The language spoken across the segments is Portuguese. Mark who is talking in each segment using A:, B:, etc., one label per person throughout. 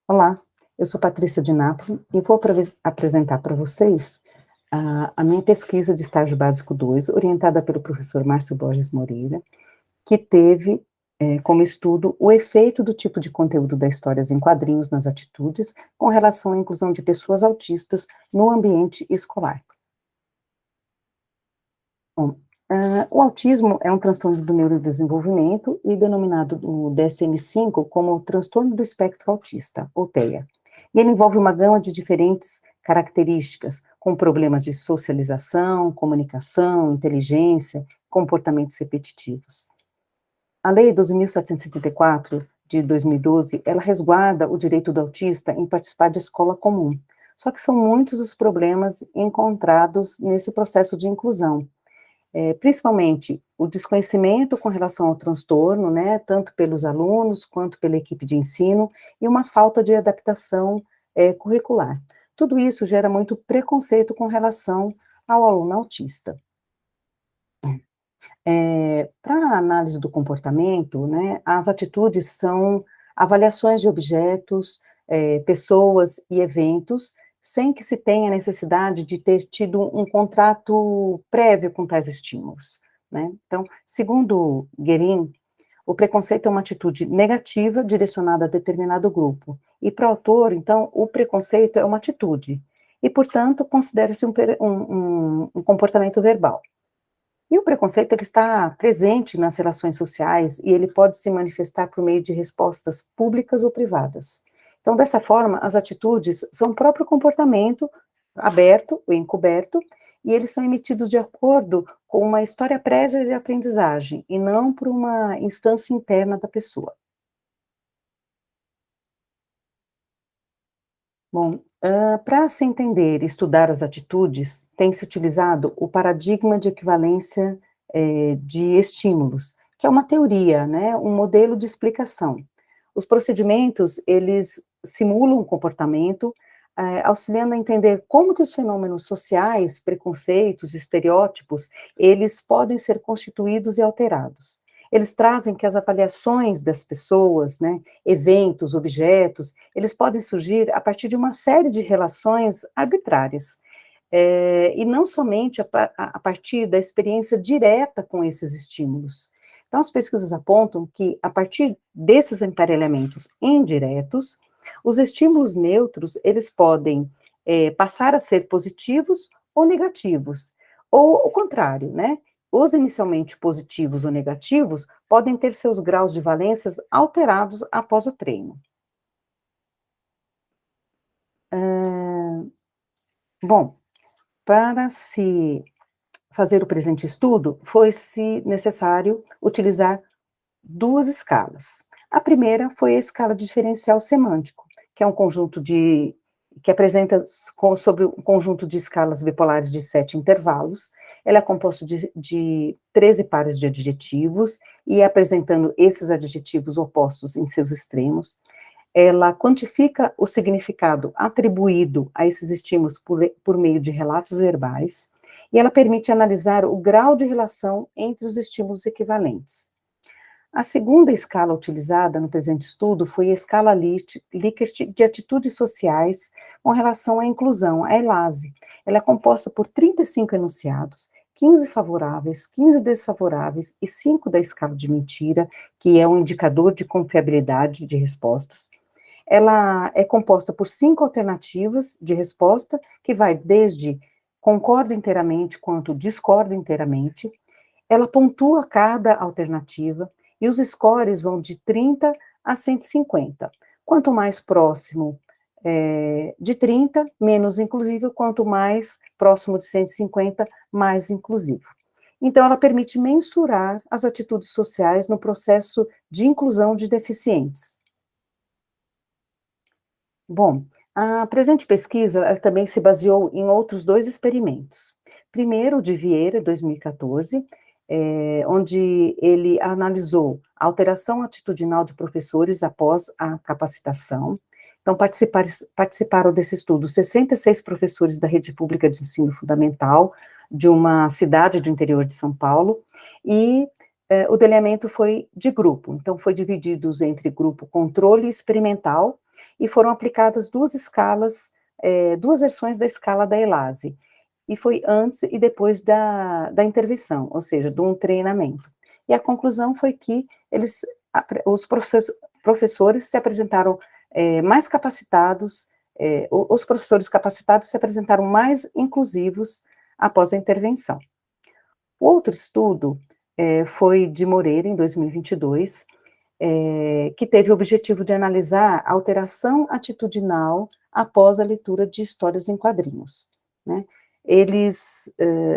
A: Olá, eu sou Patrícia de Napoli e vou apresentar para vocês a minha pesquisa de estágio básico 2, orientada pelo professor Márcio Borges Moreira, que teve como estudo o efeito do tipo de conteúdo das histórias em quadrinhos nas atitudes com relação à inclusão de pessoas autistas no ambiente escolar. Bom, o autismo é um transtorno do neurodesenvolvimento e denominado no DSM-5 como transtorno do espectro autista, ou TEA. E ele envolve uma gama de diferentes características, com problemas de socialização, comunicação, inteligência, comportamentos repetitivos. A Lei 12.774, de 2012, ela resguarda o direito do autista em participar de escola comum. Só que são muitos os problemas encontrados nesse processo de inclusão, principalmente o desconhecimento com relação ao transtorno, né, tanto pelos alunos quanto pela equipe de ensino, e uma falta de adaptação curricular. Tudo isso gera muito preconceito com relação ao aluno autista. Para a análise do comportamento, né, as atitudes são avaliações de objetos, pessoas e eventos, sem que se tenha necessidade de ter tido um contrato prévio com tais estímulos, né. Então, segundo Guerin, o preconceito é uma atitude negativa direcionada a determinado grupo, e para o autor, então, o preconceito é uma atitude, e, portanto, considera-se um comportamento verbal. E o preconceito, ele está presente nas relações sociais e ele pode se manifestar por meio de respostas públicas ou privadas. Então, dessa forma, as atitudes são o próprio comportamento aberto ou encoberto, e eles são emitidos de acordo com uma história prévia de aprendizagem, e não por uma instância interna da pessoa. Bom, para se entender e estudar as atitudes, tem se utilizado o paradigma de equivalência, de estímulos, que é uma teoria, né, um modelo de explicação. Os procedimentos, eles simulam o comportamento, auxiliando a entender como que os fenômenos sociais, preconceitos, estereótipos, eles podem ser constituídos e alterados. Eles trazem que as avaliações das pessoas, né, eventos, objetos, eles podem surgir a partir de uma série de relações arbitrárias, e não somente a partir da experiência direta com esses estímulos. Então, as pesquisas apontam que, a partir desses emparelhamentos indiretos, os estímulos neutros, eles podem passar a ser positivos ou negativos, ou o contrário, né? Os inicialmente positivos ou negativos podem ter seus graus de valências alterados após o treino. Bom, para se fazer o presente estudo, foi-se necessário utilizar duas escalas. A primeira foi a escala de diferencial semântico, que é um conjunto que apresenta sobre um conjunto de escalas bipolares de 7 intervalos. Ela é composta de 13 pares de adjetivos, e apresentando esses adjetivos opostos em seus extremos. Ela quantifica o significado atribuído a esses estímulos por meio de relatos verbais, e ela permite analisar o grau de relação entre os estímulos equivalentes. A segunda escala utilizada no presente estudo foi a escala Likert de atitudes sociais com relação à inclusão, a ELASE. Ela é composta por 35 enunciados, 15 favoráveis, 15 desfavoráveis e 5 da escala de mentira, que é um indicador de confiabilidade de respostas. Ela é composta por 5 alternativas de resposta, que vai desde concordo inteiramente quanto discordo inteiramente. Ela pontua cada alternativa, e os scores vão de 30 a 150. Quanto mais próximo de 30, menos inclusivo, quanto mais próximo de 150, mais inclusivo. Então, ela permite mensurar as atitudes sociais no processo de inclusão de deficientes. Bom, a presente pesquisa também se baseou em outros dois experimentos. Primeiro, o de Vieira, 2014, onde ele analisou a alteração atitudinal de professores após a capacitação. Então, participaram desse estudo 66 professores da rede pública de ensino fundamental, de uma cidade do interior de São Paulo, e o delineamento foi de grupo. Então, foi divididos entre grupo controle experimental e foram aplicadas duas escalas, duas versões da escala da ELASE, e foi antes e depois da intervenção, ou seja, de um treinamento. E a conclusão foi que os professores se apresentaram mais capacitados, os professores capacitados se apresentaram mais inclusivos após a intervenção. O outro estudo foi de Moreira, em 2022, que teve o objetivo de analisar a alteração atitudinal após a leitura de histórias em quadrinhos, né? Eles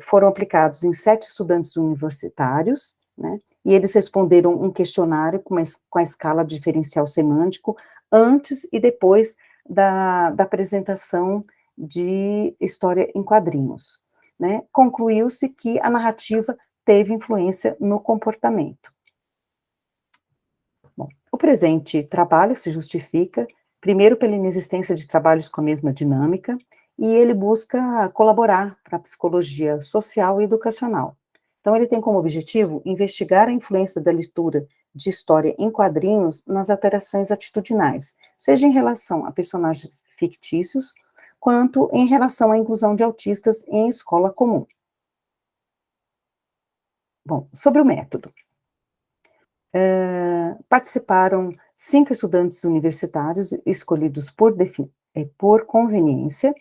A: foram aplicados em 7 estudantes universitários, né? E eles responderam um questionário com a escala diferencial semântico antes e depois da apresentação de história em quadrinhos, né? Concluiu-se que a narrativa teve influência no comportamento. Bom, o presente trabalho se justifica, primeiro, pela inexistência de trabalhos com a mesma dinâmica, e ele busca colaborar para a psicologia social e educacional. Então, ele tem como objetivo investigar a influência da leitura de história em quadrinhos nas alterações atitudinais, seja em relação a personagens fictícios, quanto em relação à inclusão de autistas em escola comum. Bom, sobre o método. Participaram 5 estudantes universitários escolhidos por conveniência.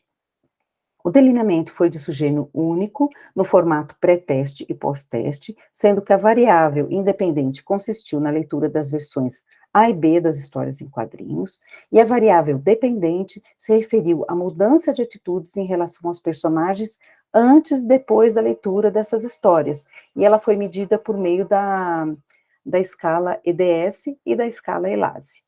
A: O delineamento foi de sujeito único, no formato pré-teste e pós-teste, sendo que a variável independente consistiu na leitura das versões A e B das histórias em quadrinhos, e a variável dependente se referiu à mudança de atitudes em relação aos personagens antes e depois da leitura dessas histórias, e ela foi medida por meio da escala EDS e da escala ELASE.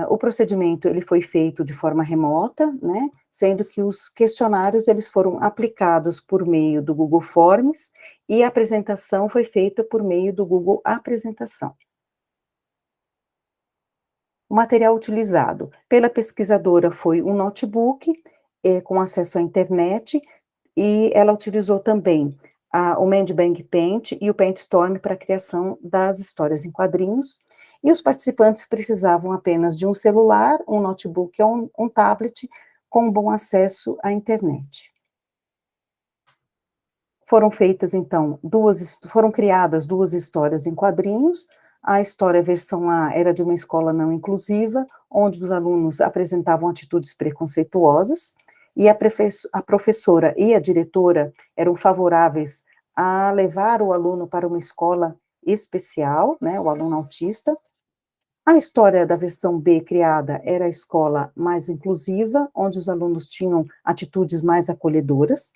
A: O procedimento, ele foi feito de forma remota, né, sendo que os questionários, eles foram aplicados por meio do Google Forms, e a apresentação foi feita por meio do Google Apresentação. O material utilizado pela pesquisadora foi um notebook, com acesso à internet, e ela utilizou também o Mandbang Paint e o PaintStorm para a criação das histórias em quadrinhos, e os participantes precisavam apenas de um celular, um notebook ou um tablet com bom acesso à internet. Foram feitas, então, foram criadas 2 histórias em quadrinhos. A história versão A era de uma escola não inclusiva, onde os alunos apresentavam atitudes preconceituosas, e a professora e a diretora eram favoráveis a levar o aluno para uma escola especial, né, o aluno autista. A história da versão B criada era a escola mais inclusiva, onde os alunos tinham atitudes mais acolhedoras,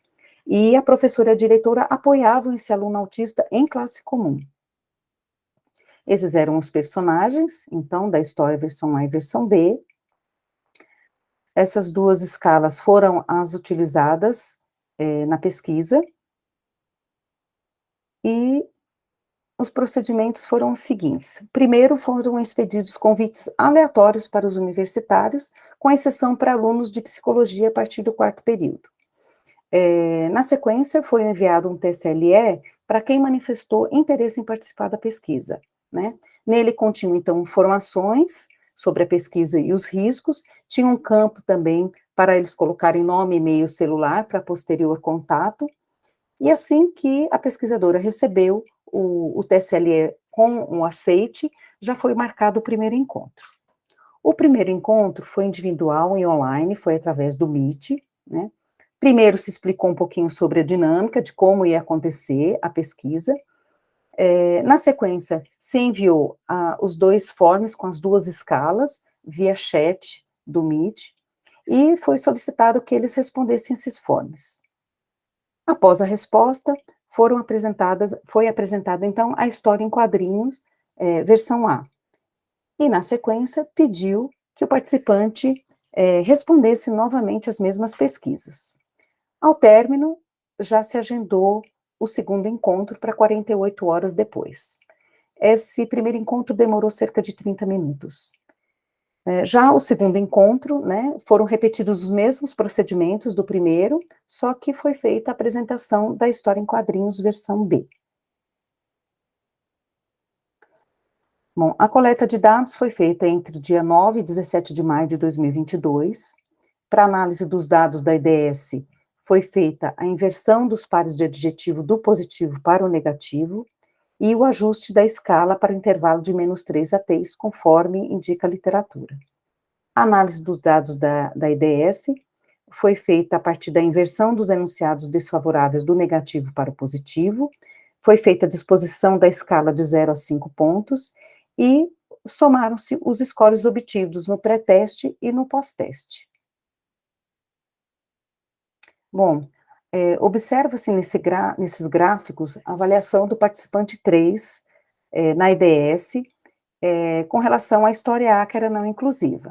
A: e a professora e a diretora apoiavam esse aluno autista em classe comum. Esses eram os personagens, então, da história versão A e versão B. Essas 2 escalas foram as utilizadas na pesquisa, e os procedimentos foram os seguintes. Primeiro, foram expedidos convites aleatórios para os universitários, com exceção para alunos de psicologia a partir do 4º período. Na sequência, foi enviado um TSLE para quem manifestou interesse em participar da pesquisa, né? Nele continham, então, informações sobre a pesquisa e os riscos, tinha um campo também para eles colocarem nome, e-mail, celular, para posterior contato, e assim que a pesquisadora recebeu o TSLE com um aceite, já foi marcado o primeiro encontro. O primeiro encontro foi individual e online, foi através do Meet, né? Primeiro se explicou um pouquinho sobre a dinâmica de como ia acontecer a pesquisa. Na sequência, se enviou os 2 forms com as 2 escalas, via chat do Meet, e foi solicitado que eles respondessem esses forms. Após a resposta, foi apresentada, então, a história em quadrinhos, versão A. E, na sequência, pediu que o participante respondesse novamente as mesmas pesquisas. Ao término, já se agendou o segundo encontro para 48 horas depois. Esse primeiro encontro demorou cerca de 30 minutos. Já o segundo encontro, né, foram repetidos os mesmos procedimentos do primeiro, só que foi feita a apresentação da história em quadrinhos versão B. Bom, a coleta de dados foi feita entre o dia 9 e 17 de maio de 2022. Para análise dos dados da IDS, foi feita a inversão dos pares de adjetivo do positivo para o negativo e o ajuste da escala para o intervalo de -3 a 3, conforme indica a literatura. A análise dos dados da IDS foi feita a partir da inversão dos enunciados desfavoráveis do negativo para o positivo, foi feita a disposição da escala de 0 a 5 pontos, e somaram-se os scores obtidos no pré-teste e no pós-teste. Bom, observa-se nesses gráficos a avaliação do participante 3, na IDS, com relação à história A, que era não inclusiva.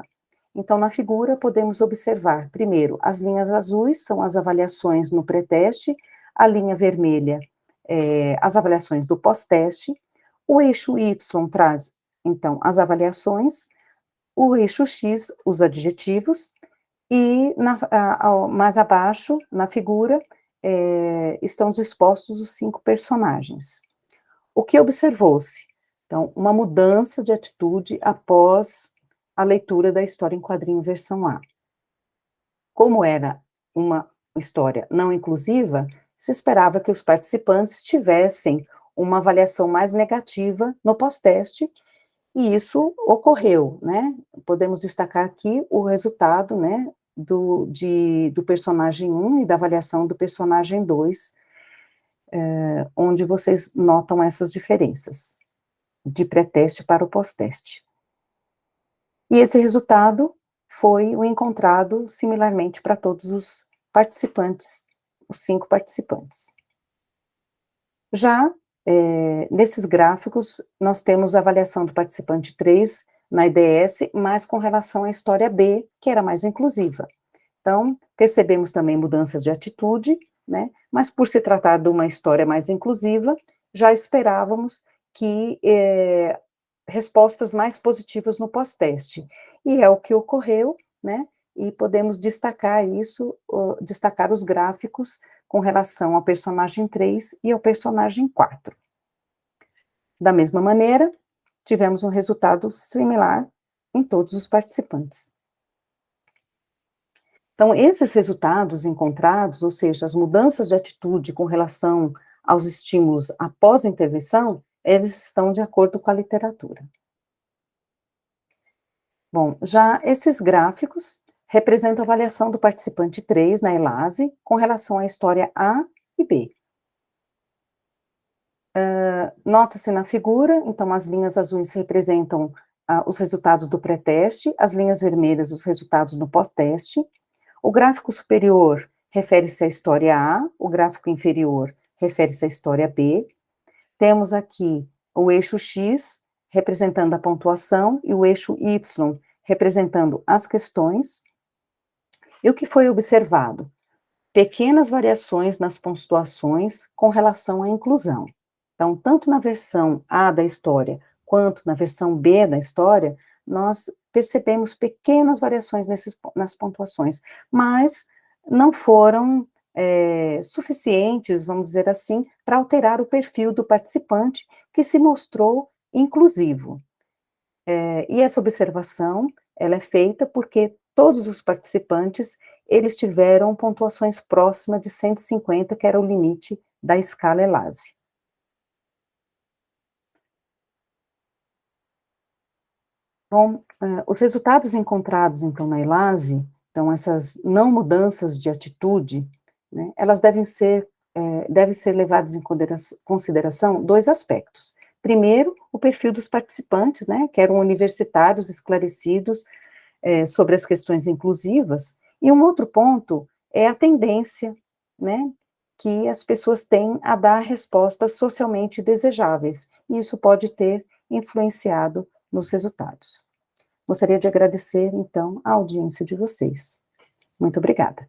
A: Então, na figura, podemos observar, primeiro, as linhas azuis são as avaliações no pré-teste, a linha vermelha, as avaliações do pós-teste, o eixo Y traz, então, as avaliações, o eixo X, os adjetivos, e mais abaixo, na figura, estão expostos os 5 personagens. O que observou-se? Então, uma mudança de atitude após a leitura da história em quadrinho versão A. Como era uma história não inclusiva, se esperava que os participantes tivessem uma avaliação mais negativa no pós-teste, e isso ocorreu, né? Podemos destacar aqui o resultado, né, do personagem 1 e da avaliação do personagem 2, onde vocês notam essas diferenças, de pré-teste para o pós-teste. E esse resultado foi o encontrado similarmente para todos os participantes, os 5 participantes. Já nesses gráficos, nós temos a avaliação do participante 3 na IDS, mas com relação à história B, que era mais inclusiva. Então, percebemos também mudanças de atitude, né, mas por se tratar de uma história mais inclusiva, já esperávamos que respostas mais positivas no pós-teste, e é o que ocorreu, né, e podemos destacar isso, destacar os gráficos com relação ao personagem 3 e ao personagem 4. Da mesma maneira, tivemos um resultado similar em todos os participantes. Então, esses resultados encontrados, ou seja, as mudanças de atitude com relação aos estímulos após a intervenção, eles estão de acordo com a literatura. Bom, já esses gráficos representam a avaliação do participante 3 na ELASE com relação à história A e B. Nota-se na figura, então, as linhas azuis representam os resultados do pré-teste, as linhas vermelhas, os resultados do pós-teste. O gráfico superior refere-se à história A, o gráfico inferior refere-se à história B. Temos aqui o eixo X, representando a pontuação, e o eixo Y, representando as questões. E o que foi observado? Pequenas variações nas pontuações com relação à inclusão. Então, tanto na versão A da história, quanto na versão B da história, nós percebemos pequenas variações nas pontuações, mas não foram suficientes, vamos dizer assim, para alterar o perfil do participante, que se mostrou inclusivo. E essa observação, ela é feita porque todos os participantes, eles tiveram pontuações próximas de 150, que era o limite da escala ELASE. Bom, os resultados encontrados, então, na ELASE, então, essas não mudanças de atitude, né, elas devem ser levadas em consideração 2 aspectos. Primeiro, o perfil dos participantes, né, que eram universitários esclarecidos sobre as questões inclusivas, e um outro ponto é a tendência, né, que as pessoas têm a dar respostas socialmente desejáveis, e isso pode ter influenciado nos resultados. Gostaria de agradecer, então, a audiência de vocês. Muito obrigada.